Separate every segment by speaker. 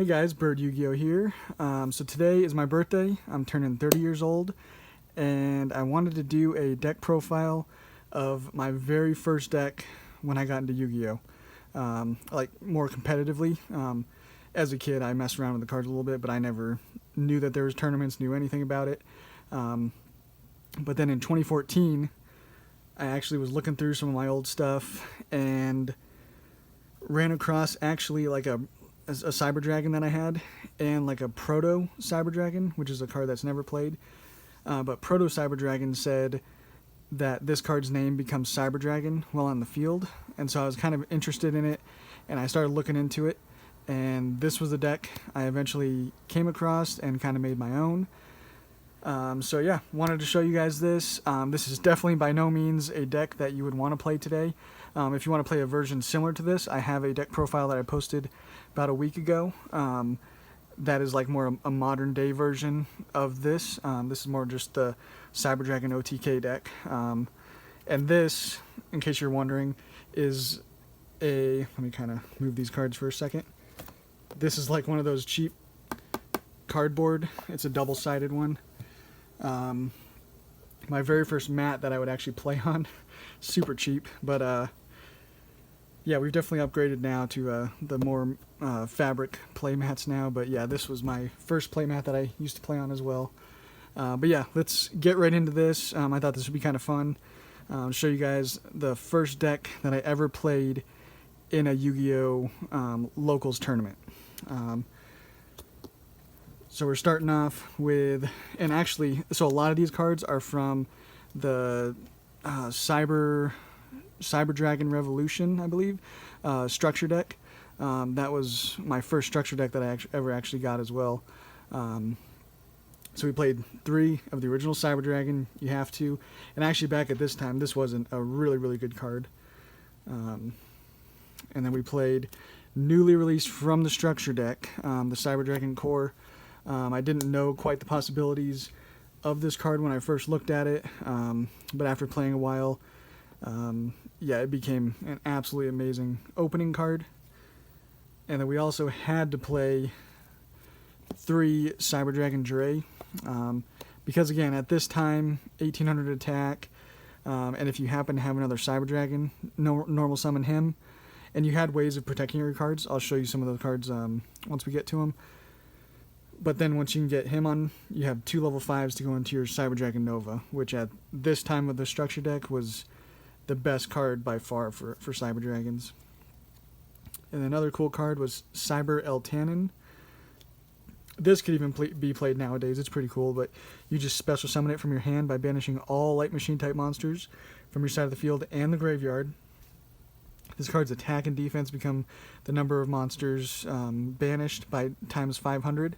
Speaker 1: Hey guys, Bird Yugioh here. So today is my birthday. I'm turning 30 years old, and I wanted to do a deck profile of my very first deck when I got into Yu-Gi-Oh! Like more competitively. As a kid, I messed around with the cards a little bit, but I never knew that there was tournaments, knew anything about it. But then in 2014, I actually was looking through some of my old stuff and ran across actually like a Cyber Dragon that I had, and like a Proto Cyber Dragon, which is a card that's never played. But Proto Cyber Dragon said that this card's name becomes Cyber Dragon while on the field, and so I was kind of interested in it, and I started looking into it, and this was the deck I eventually came across and kind of made my own. So yeah, wanted to show you guys this. This is definitely by no means a deck that you would want to play today. If you want to play a version similar to this, I have a deck profile that I posted about a week ago. That is like more a modern day version of this. This is more just the Cyber Dragon OTK deck. And this, in case you're wondering, is let me kind of move these cards for a second. This is like one of those cheap cardboard. It's a double-sided one. My very first mat that I would actually play on. Super cheap, but yeah, we've definitely upgraded now to the more fabric play mats now. But yeah, this was my first play mat that I used to play on as well. But yeah, let's get right into this. I thought this would be kind of fun. Show you guys the first deck that I ever played in a Yu-Gi-Oh! Locals tournament. So we're starting off with, and actually, so a lot of these cards are from the Cyber Dragon Revolution, I believe, structure deck. That was my first structure deck that I ever actually got as well. So we played 3 of the original Cyber Dragon. You have to, and actually back at this time, this wasn't a really good card. And then we played newly released from the structure deck, the Cyber Dragon Core. I didn't know quite the possibilities of this card when I first looked at it, but after playing a while, yeah, it became an absolutely amazing opening card. And then we also had to play 3 Cyber Dragon Dre, because again, at this time, 1800 attack, and if you happen to have another Cyber Dragon, normal summon him, and you had ways of protecting your cards. I'll show you some of those cards once we get to them. But then once you can get him on, you have 2 level 5s to go into your Cyber Dragon Nova, which at this time of the structure deck was the best card by far for Cyber Dragons. And another cool card was Cyber El Tannen. This could even be played nowadays. It's pretty cool, but you just special summon it from your hand by banishing all light machine type monsters from your side of the field and the graveyard. This card's attack and defense become the number of monsters banished by times 500.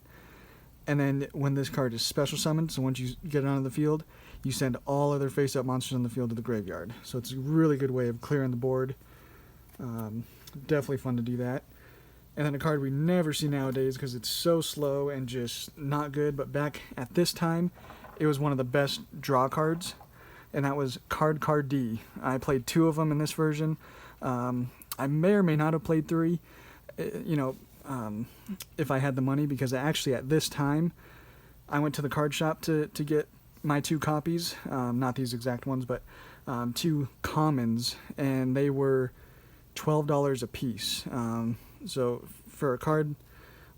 Speaker 1: And then when this card is special summoned, so once you get it onto the field, you send all other face-up monsters on the field to the graveyard. So it's a really good way of clearing the board. Definitely fun to do that. And then a card we never see nowadays because it's so slow and just not good. But back at this time, it was one of the best draw cards. And that was Card D. I played 2 of them in this version. I may or may not have played 3. If I had the money, because actually at this time I went to the card shop to get my 2 copies, not these exact ones, but 2 commons, and they were $12 a piece. So for a card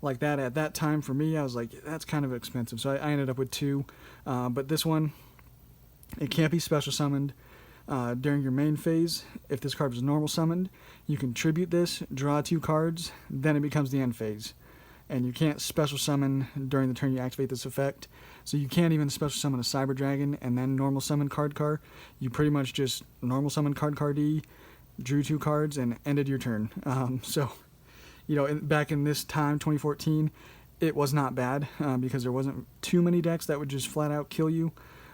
Speaker 1: like that at that time, for me, I was like, that's kind of expensive, so I ended up with 2. But this one, it can't be special summoned during your main phase. If this card was normal summoned, you can tribute this, draw 2 cards, then it becomes the end phase. And you can't special summon during the turn you activate this effect. So you can't even special summon a Cyber Dragon and then normal summon Card. You pretty much just normal summon Card D, drew 2 cards, and ended your turn. So, back in this time, 2014, it was not bad because there wasn't too many decks that would just flat out kill you.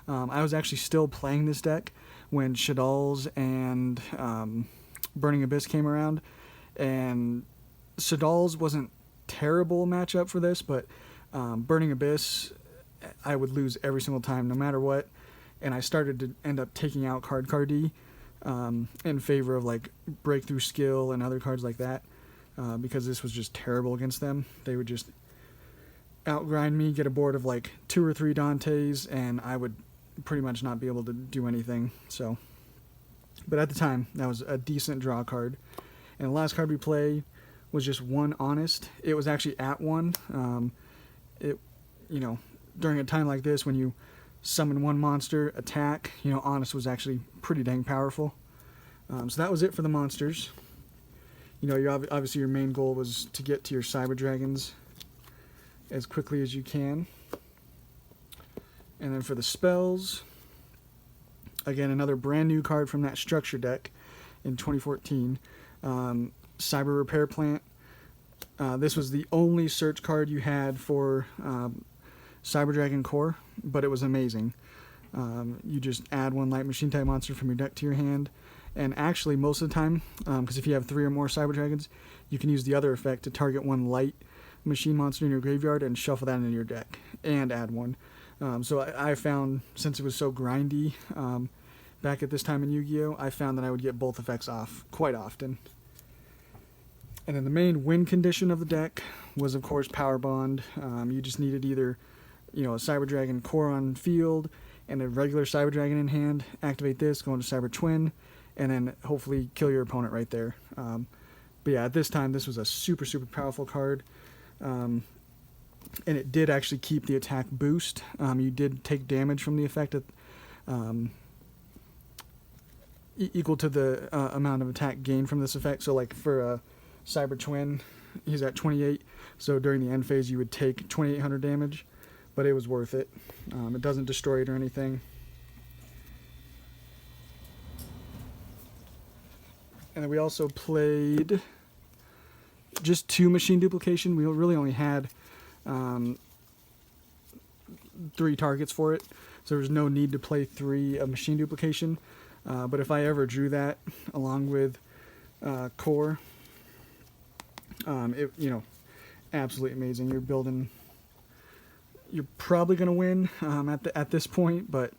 Speaker 1: I was actually still playing this deck when Shadal's and Burning Abyss came around, and Shadal's wasn't terrible matchup for this, but Burning Abyss, I would lose every single time, no matter what, and I started to end up taking out Card D in favor of like Breakthrough Skill and other cards like that. because this was just terrible against them. They would just outgrind me, get a board of like 2 or 3 Dantes, and I would pretty much not be able to do anything. So, but at the time, that was a decent draw card. And the last card we played was just 1 Honest. It was actually at 1. During a time like this, when you summon 1 monster, attack, Honest was actually pretty dang powerful. So that was it for the monsters. Obviously your main goal was to get to your Cyber Dragons as quickly as you can. And then for the spells, again, another brand new card from that structure deck in 2014. Cyber Repair Plant. This was the only search card you had for Cyber Dragon Core, but it was amazing. You just add 1 light machine type monster from your deck to your hand, and actually most of the time, because if you have 3 or more Cyber Dragons, you can use the other effect to target 1 light machine monster in your graveyard and shuffle that into your deck and add 1. So I found, since it was so grindy back at this time in Yu-Gi-Oh, I found that I would get both effects off quite often. And then the main win condition of the deck was, of course, Power Bond. You just needed either, a Cyber Dragon Core on field and a regular Cyber Dragon in hand. Activate this, go into Cyber Twin, and then hopefully kill your opponent right there. But yeah, at this time, this was a super, super powerful card. And it did actually keep the attack boost. You did take damage from the effect at, equal to the amount of attack gained from this effect. So like for a Cyber Twin, he's at 28, so during the end phase you would take 2800 damage, but it was worth it. It doesn't destroy it or anything. And then we also played just 2 machine duplication. We really only had 3 targets for it, so there was no need to play 3 of machine duplication. But if I ever drew that along with Core, absolutely amazing. You're probably going to win at this point, but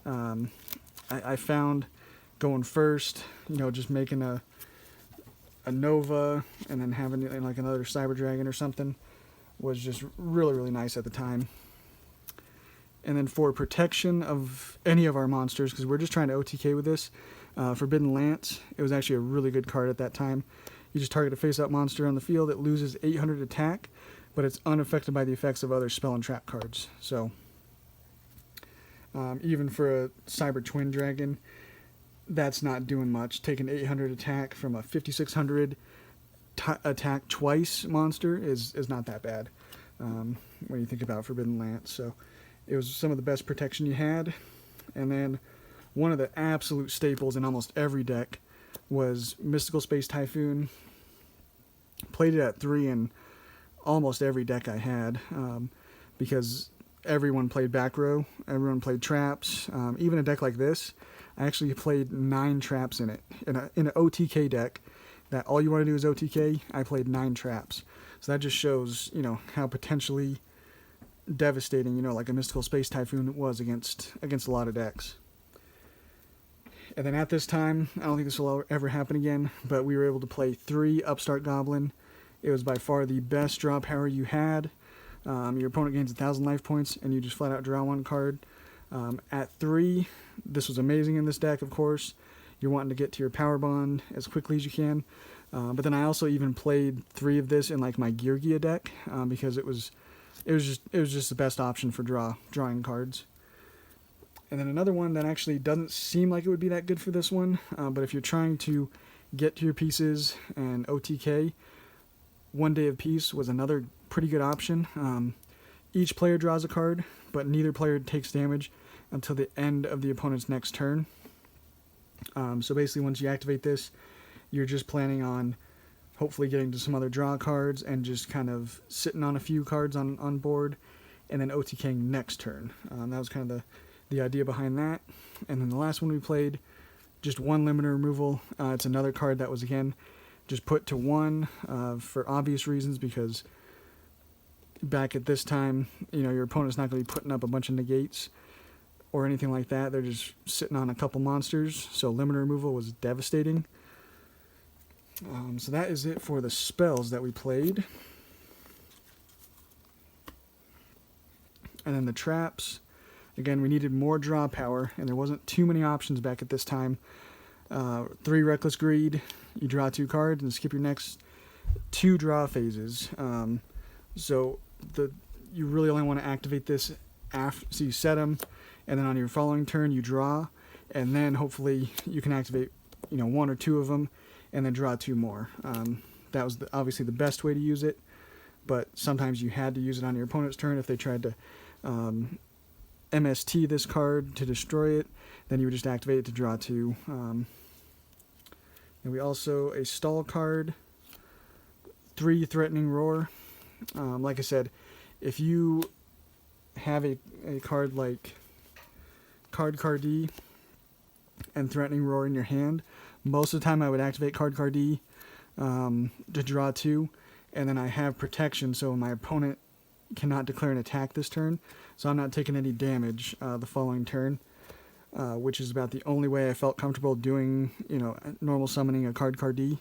Speaker 1: I found going first, just making a Nova and then having like another Cyber Dragon or something was just really, really nice at the time. And then for protection of any of our monsters, because we're just trying to OTK with this, Forbidden Lance, it was actually a really good card at that time. You just target a face-up monster on the field. It loses 800 attack, but it's unaffected by the effects of other spell and trap cards. So even for a Cyber Twin Dragon, that's not doing much. Taking 800 attack from a 5600 attack twice monster is not that bad when you think about Forbidden Lance. So it was some of the best protection you had. And then one of the absolute staples in almost every deck was Mystical Space Typhoon. Played it at 3 in almost every deck I had, because everyone played back row, everyone played traps. Even a deck like this, I actually played 9 traps in it. In an OTK deck, that all you want to do is OTK, I played 9 traps. So that just shows, how potentially devastating, like a Mystical Space Typhoon was against a lot of decks. And then at this time, I don't think this will ever happen again, but we were able to play 3 Upstart Goblin. It was by far the best draw power you had. Your opponent gains 1,000 life points, and you just flat out draw 1 card. At 3, this was amazing in this deck, of course. You're wanting to get to your Power Bond as quickly as you can. But then I also even played 3 of this in like my Yugioh deck, because it was just the best option for drawing cards. And then another one that actually doesn't seem like it would be that good for this one, but if you're trying to get to your pieces and OTK, 1 Day of Peace was another pretty good option. Each player draws a card, but neither player takes damage until the end of the opponent's next turn. So basically once you activate this, you're just planning on hopefully getting to some other draw cards and just kind of sitting on a few cards on board and then OTKing next turn. That was kind of the idea behind that. And then the last one we played, just 1 limiter removal. It's another card that was, again, just put to 1 for obvious reasons, because back at this time, your opponent's not going to be putting up a bunch of negates or anything like that. They're just sitting on a couple monsters, so limiter removal was devastating. So that is it for the spells that we played. And then the traps. Again, we needed more draw power, and there wasn't too many options back at this time. 3 Reckless Greed, you draw 2 cards and skip your next 2 draw phases. So you really only want to activate this after, so you set them, and then on your following turn you draw, and then hopefully you can activate 1 or 2 of them, and then draw 2 more. That was obviously the best way to use it, but sometimes you had to use it on your opponent's turn if they tried to MST this card to destroy it. Then you would just activate it to draw 2. And we also a stall card, 3 Threatening Roar. Like I said, if you have a card like Card-Cardee and Threatening Roar in your hand, most of the time I would activate Card-Cardee to draw 2, and then I have protection, so my opponent cannot declare an attack this turn, so I'm not taking any damage the following turn, which is about the only way I felt comfortable doing, normal summoning a Card-Cardee.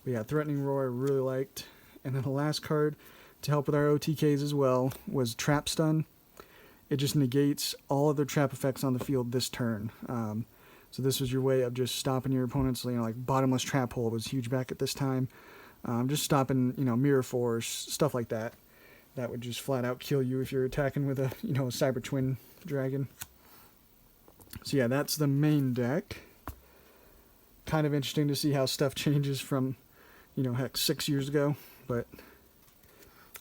Speaker 1: We got Threatening Roar, I really liked. And then the last card to help with our OTKs as well was Trap Stun. It just negates all other trap effects on the field this turn. So this was your way of just stopping your opponent's, like Bottomless Trap Hole was huge back at this time. Just stopping, Mirror Force, stuff like that. That would just flat out kill you if you're attacking with a, a Cyber Twin Dragon. So yeah, that's the main deck. Kind of interesting to see how stuff changes from, heck, 6 years ago. And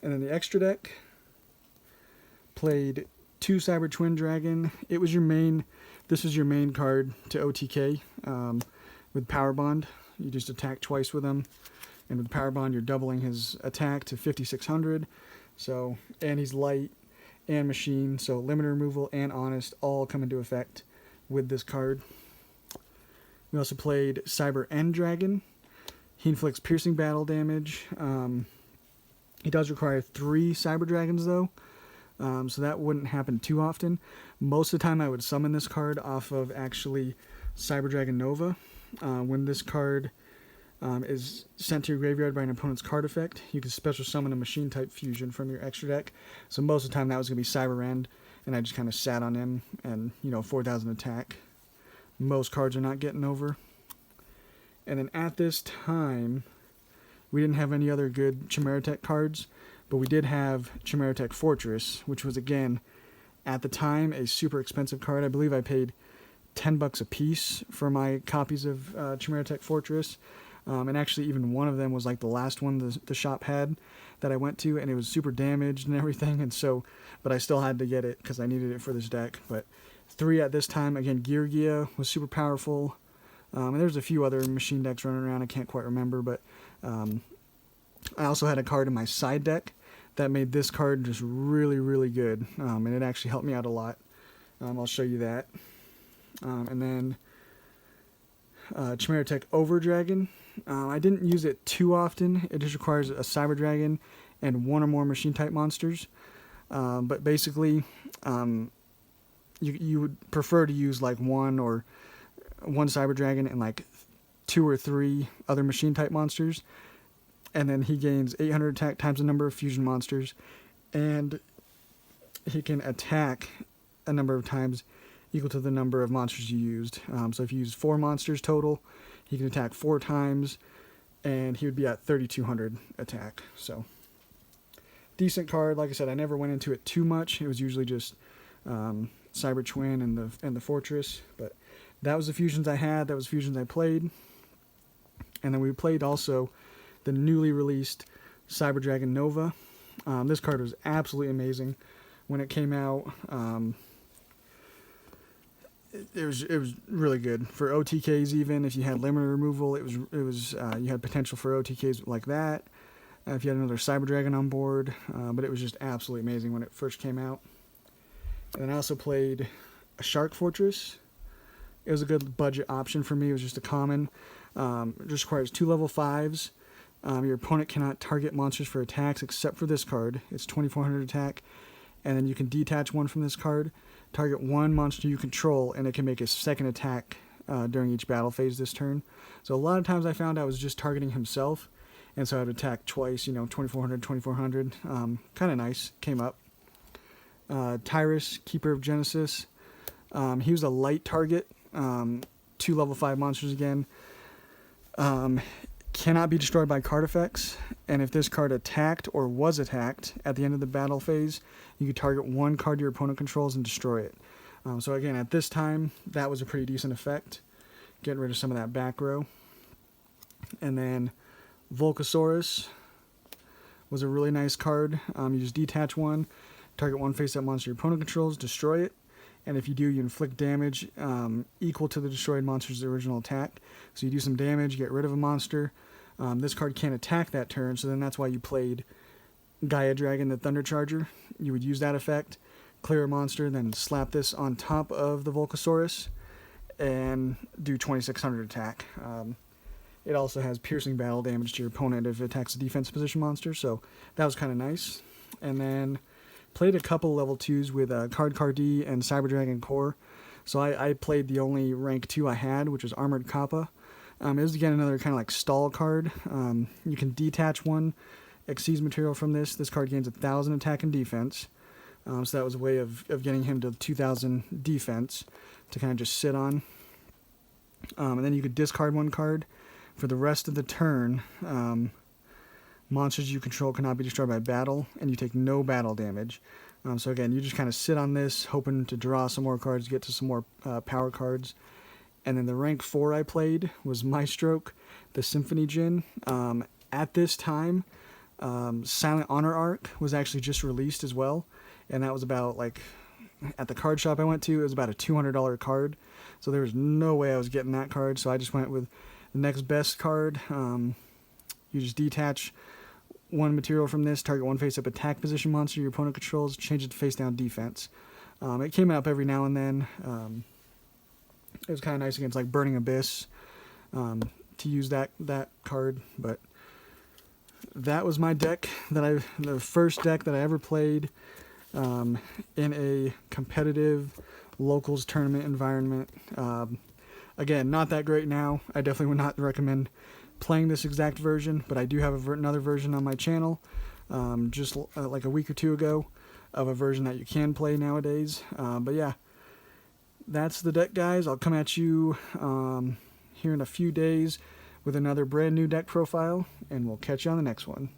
Speaker 1: then the extra deck played 2 Cyber Twin Dragon. This was your main card to OTK with Power Bond. You just attack twice with him. And with Power Bond, you're doubling his attack to 5,600. So, and he's light and machine, so limit removal and honest all come into effect with this card. We also played Cyber End Dragon. He inflicts piercing battle damage. He does require 3 Cyber Dragons though, so that wouldn't happen too often. Most of the time I would summon this card off of actually Cyber Dragon Nova. When this card is sent to your graveyard by an opponent's card effect, you can special summon a machine type fusion from your extra deck. So most of the time that was going to be Cyber End, and I just kind of sat on him and 4,000 attack. Most cards are not getting over. And then at this time we didn't have any other good Chimera Tech cards, but we did have Chimera Tech Fortress, which was again at the time a super expensive card. I believe I paid $10 a piece for my copies of Chimera Tech Fortress. And actually even one of them was like the last one the shop had that I went to, and it was super damaged and everything, and so, but I still had to get it because I needed it for this deck. But 3 at this time, again, Yugioh was super powerful, and there's a few other machine decks running around, I can't quite remember, but I also had a card in my side deck that made this card just really, really good, and it actually helped me out a lot. I'll show you that. And then Chimera Tech Over Dragon. I didn't use it too often. It just requires a Cyber Dragon and 1 or more machine type monsters. But basically, you would prefer to use like 1 Cyber Dragon and like 2 or 3 other machine type monsters. And then he gains 800 attack times the number of fusion monsters. And he can attack a number of times equal to the number of monsters you used. So if you use 4 monsters total, he can attack 4 times, and he would be at 3,200 attack. So decent card. Like I said, I never went into it too much. It was usually just Cyber Twin and the Fortress. But that was the fusions I had. That was fusions I played. And then we played also the newly released Cyber Dragon Nova. This card was absolutely amazing when it came out. It was really good for OTKs. Even if you had limit removal, it was you had potential for OTKs like that. If you had another Cyber Dragon on board, but it was just absolutely amazing when it first came out. And then I also played a Shark Fortress. It was a good budget option for me. It was just a common. It just requires 2 level 5s. Your opponent cannot target monsters for attacks except for this card. It's 2,400 attack, and then you can detach 1 from this card. Target 1 monster you control, and it can make a second attack during each battle phase this turn. So a lot of times I found I was just targeting himself, and so I would attack twice, 2400, 2400. Kind of nice, came up. Tyrus, Keeper of Genesis. He was a light target, 2 level 5 monsters again. Cannot be destroyed by card effects, and if this card attacked or was attacked at the end of the battle phase, you could target one card your opponent controls and destroy it. So again, at this time, that was a pretty decent effect, getting rid of some of that back row. And then Volcasaurus was a really nice card. You just detach one, target one face-up monster your opponent controls, destroy it, and if you do, you inflict damage equal to the destroyed monster's original attack. So you do some damage, get rid of a monster. This card can't attack that turn, so then that's why you played Gaia Dragon, the Thunder Charger. You would use that effect, clear a monster, then slap this on top of the Volcasaurus, and do 2600 attack. It also has piercing battle damage to your opponent if it attacks a defense position monster, so that was kind of nice. And then played a couple level 2s with Card D and Cyber Dragon Core. So I played the only rank 2 I had, which was Armored Kappa. It was again another kind of like stall card. You can detach one Xyz material from this. This card gains 1000 attack and defense. So that was a way of getting him to 2000 defense to kind of just sit on. And then you could discard one card. For the rest of the turn, monsters you control cannot be destroyed by battle, and you take no battle damage. So again, you just kind of sit on this, hoping to draw some more cards, get to some more power cards. And then the rank 4 I played was Maestroke, the Symphony Djinn. At this time, Silent Honor Arc was actually just released as well, and that was about, like, at the card shop I went to, it was about a $200 card. So there was no way I was getting that card, so I just went with the next best card. You just detach one material from this, target one face-up attack position monster your opponent controls, change it to face-down defense. It came up every now and then. It was kind of nice against like Burning Abyss to use that card, but that was my deck the first deck that I ever played in a competitive locals tournament environment. Again, not that great now. I definitely would not recommend playing this exact version, but I do have another version on my channel, just like a week or two ago, of a version that you can play nowadays. But yeah, that's the deck, guys. I'll come at you here in a few days with another brand new deck profile, and we'll catch you on the next one.